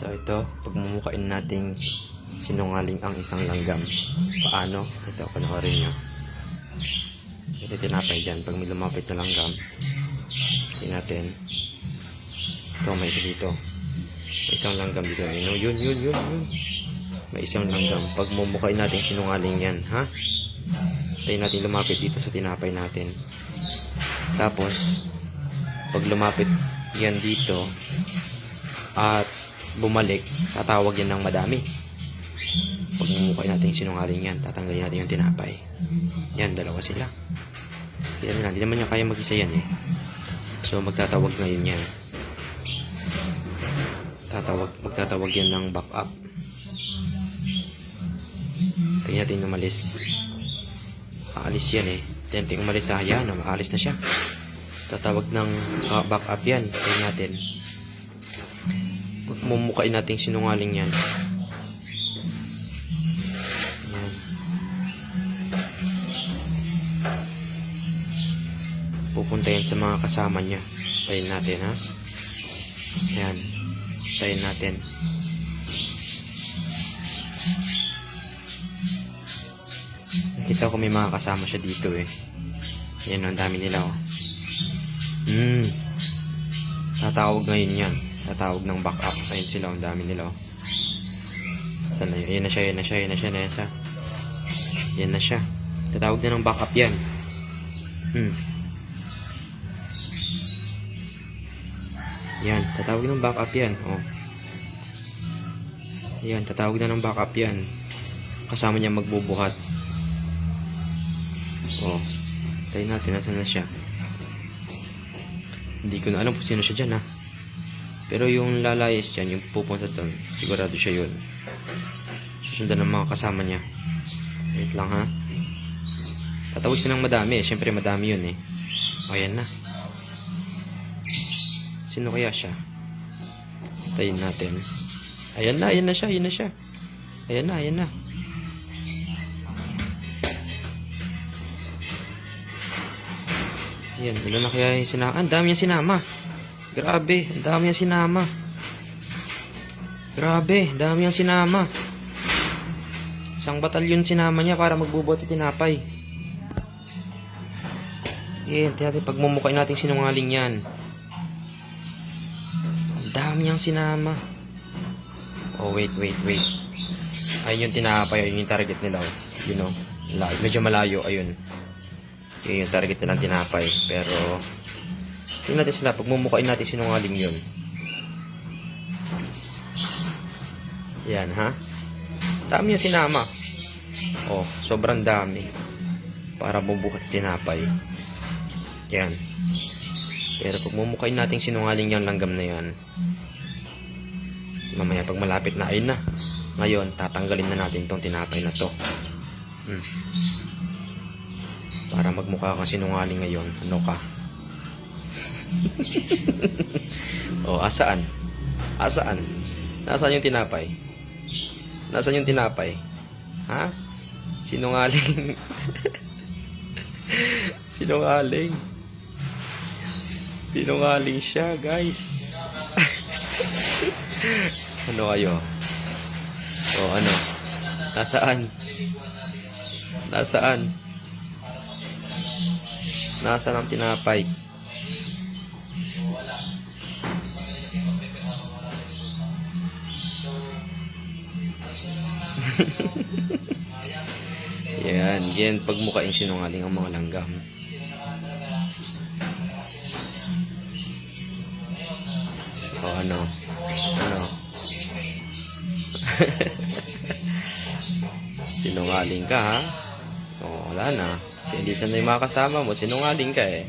So ito, pagmumukain nating sinungaling ang isang langgam. Paano? Ito, panoorin nyo. Ito tinapay dyan. Pag may lumapit na langgam, tingnan natin. Ito, may isa dito. May isang langgam dito. Yun. May isang langgam. Pag mumukain natin sinungaling yan, ha? Tayo natin lumapit dito sa tinapay natin. Tapos, pag lumapit yan dito, at bumalik, tatawag yan ng madami. Pag mumukain natin sinungaling yan, tatanggalin natin yung tinapay. Yan, dalawa sila. Hindi naman niya kaya mag-isa yan eh. So, magtatawag ngayon yan. Magtatawag yan ng backup. Tingnan natin umalis. Aalis yan eh. Tingnan umalis sa yan, maalis na siya. Tatawag ng backup yan. Tingnan natin. Mumukain natin sinungaling yan. Yan. Pupunta yan sa mga kasama niya. Tayin natin, ha? Yan. Tayin natin. Nakita ko may mga kasama siya dito eh. Yan, ang dami nila oh. Tatawag ngayon yan. Tatawag ng backup. Ayun sila, ang dami nila oh. Saan na yun? Yan na siya. Tatawag na ng backup yan. Yan, tatawag ng backup yan oh. Yan, tatawag na ng backup yan. Kasama niya magbubuhat. Oh, tayo natin, nasan na siya? Hindi ko na alam kung sino siya dyan ha. Pero yung lalayas dyan, yung pupunta doon, sigurado siya yun. Susundan ng mga kasama niya. Wait lang ha. Tatawag siya ng madami. Siyempre madami yun eh. O yan na. Sino kaya siya? Tayin natin. Ayan na siya. Ayan na. Yan, wala na kaya yung sinama. Ang dami niyang sinama. Grabe, ang dami niyang sinama. Isang batalyon sinama niya para magbubuhat sa tinapay. Yan, natin pagmumukain natin sinungaling yan. Ang dami niyang sinama. Oh, wait. Ayun yung tinapay, ayun yung target nila. You know, medyo malayo, ayun. Yun yung target nilang tinapay. Pero tingnan natin sila. Pagmumukain natin sinungaling yun. Yan ha. Dami yung sinama. Oh, sobrang dami. Para bubuhat sa tinapay. Yan. Pero pagmumukain natin sinungaling yung langgam na yan, mamaya pag malapit na, ayun na. Ngayon, tatanggalin na natin tong tinapay na to. Para magmukha kang sinungaling ngayon. Ano ka? O, asaan? Nasaan yung tinapay? Ha? Sinungaling. Sinungaling siya, guys. Ano kayo? O, ano? Nasaan? Nasaan ang tinapay? Yan pagmukain sinungaling ang mga langgam. O ano? Sinungaling ka ha? O wala na. Kasi hindi sanay makasama mo, sinungaling ka eh.